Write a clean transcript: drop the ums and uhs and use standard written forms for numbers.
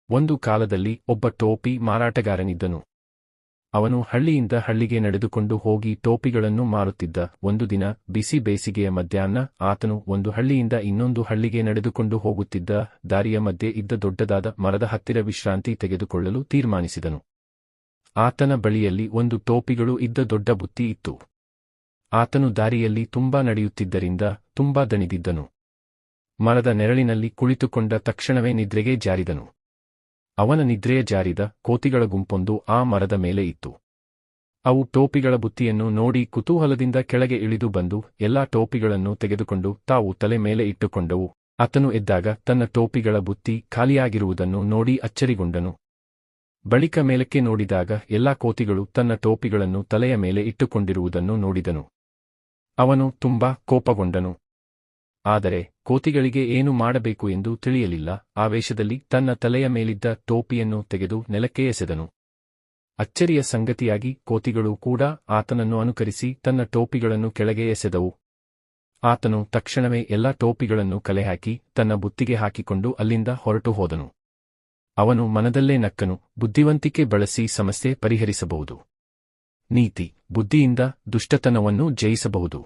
ಒಂದು ಕಾಲದಲ್ಲಿ ಒಬ್ಬ ಟೋಪಿ ಮಾರಾಟಗಾರನಿದ್ದನು. ಅವನು ಹಳ್ಳಿಯಿಂದ ಹಳ್ಳಿಗೆ ನಡೆದುಕೊಂಡು ಹೋಗಿ ಟೋಪಿಗಳನ್ನು ಮಾರುತ್ತಿದ್ದ. ಒಂದು ದಿನ ಬಿಸಿ ಬೇಸಿಗೆಯ ಮಧ್ಯಾಹ್ನ ಆತನು ಒಂದು ಹಳ್ಳಿಯಿಂದ ಇನ್ನೊಂದು ಹಳ್ಳಿಗೆ ನಡೆದುಕೊಂಡು ಹೋಗುತ್ತಿದ್ದ. ದಾರಿಯ ಮಧ್ಯೆ ಇದ್ದ ದೊಡ್ಡದಾದ ಮರದ ಹತ್ತಿರ ವಿಶ್ರಾಂತಿ ತೆಗೆದುಕೊಳ್ಳಲು ತೀರ್ಮಾನಿಸಿದನು. ಆತನ ಬಳಿಯಲ್ಲಿ ಒಂದು ಟೋಪಿಗಳು ಇದ್ದ ದೊಡ್ಡ ಬುತ್ತಿ ಇತ್ತು. ಆತನು ದಾರಿಯಲ್ಲಿ ತುಂಬಾ ನಡೆಯುತ್ತಿದ್ದರಿಂದ ತುಂಬಾ ದಣಿದಿದ್ದನು. ಮರದ ನೆರಳಿನಲ್ಲಿ ಕುಳಿತುಕೊಂಡ ತಕ್ಷಣವೇ ನಿದ್ರೆಗೆ ಜಾರಿದನು. ಅವನ ನಿದ್ರೆಯ ಜಾರಿದ ಕೋತಿಗಳ ಗುಂಪೊಂದು ಆ ಮರದ ಮೇಲೆ ಇತ್ತು. ಅವು ಟೋಪಿಗಳ ಬುತ್ತಿಯನ್ನು ನೋಡಿ ಕುತೂಹಲದಿಂದ ಕೆಳಗೆ ಇಳಿದು ಬಂದು ಎಲ್ಲಾ ಟೋಪಿಗಳನ್ನು ತೆಗೆದುಕೊಂಡು ತಾವು ತಲೆ ಮೇಲೆ ಇಟ್ಟುಕೊಂಡವು. ಆತನು ಎದ್ದಾಗ ತನ್ನ ಟೋಪಿಗಳ ಬುತ್ತಿ ಖಾಲಿಯಾಗಿರುವುದನ್ನು ನೋಡಿ ಅಚ್ಚರಿಗೊಂಡನು. ಬಳಿಕ ಮೇಲಕ್ಕೆ ನೋಡಿದಾಗ ಎಲ್ಲಾ ಕೋತಿಗಳು ತನ್ನ ಟೋಪಿಗಳನ್ನು ತಲೆಯ ಮೇಲೆ ಇಟ್ಟುಕೊಂಡಿರುವುದನ್ನು ನೋಡಿದನು. ಅವನು ತುಂಬಾ ಕೋಪಗೊಂಡನು. ಆದರೆ ಕೋತಿಗಳಿಗೆ ಏನು ಮಾಡಬೇಕು ಎಂದು ತಿಳಿಯಲಿಲ್ಲ. ಆವೇಶದಲ್ಲಿ ತನ್ನ ತಲೆಯ ಮೇಲಿದ್ದ ಟೋಪಿಯನ್ನು ತೆಗೆದು ನೆಲಕ್ಕೆ ಎಸೆದನು. ಅಚ್ಚರಿಯ ಸಂಗತಿಯಾಗಿ ಕೋತಿಗಳು ಕೂಡ ಆತನನ್ನು ಅನುಕರಿಸಿ ತನ್ನ ಟೋಪಿಗಳನ್ನು ಕೆಳಗೆ ಎಸೆದವು. ಆತನು ತಕ್ಷಣವೇ ಎಲ್ಲಾ ಟೋಪಿಗಳನ್ನು ಕಲೆಹಾಕಿ ತನ್ನ ಬುತ್ತಿಗೆ ಹಾಕಿಕೊಂಡು ಅಲ್ಲಿಂದ ಹೊರಟು ಹೋದನು. ಅವನು ಮನದಲ್ಲೇ ನಕ್ಕನು. ಬುದ್ಧಿವಂತಿಕೆ ಬಳಸಿ ಸಮಸ್ಯೆ ಪರಿಹರಿಸಬಹುದು. ನೀತಿ: ಬುದ್ಧಿಯಿಂದ ದುಷ್ಟತನವನ್ನು ಜಯಿಸಬಹುದು.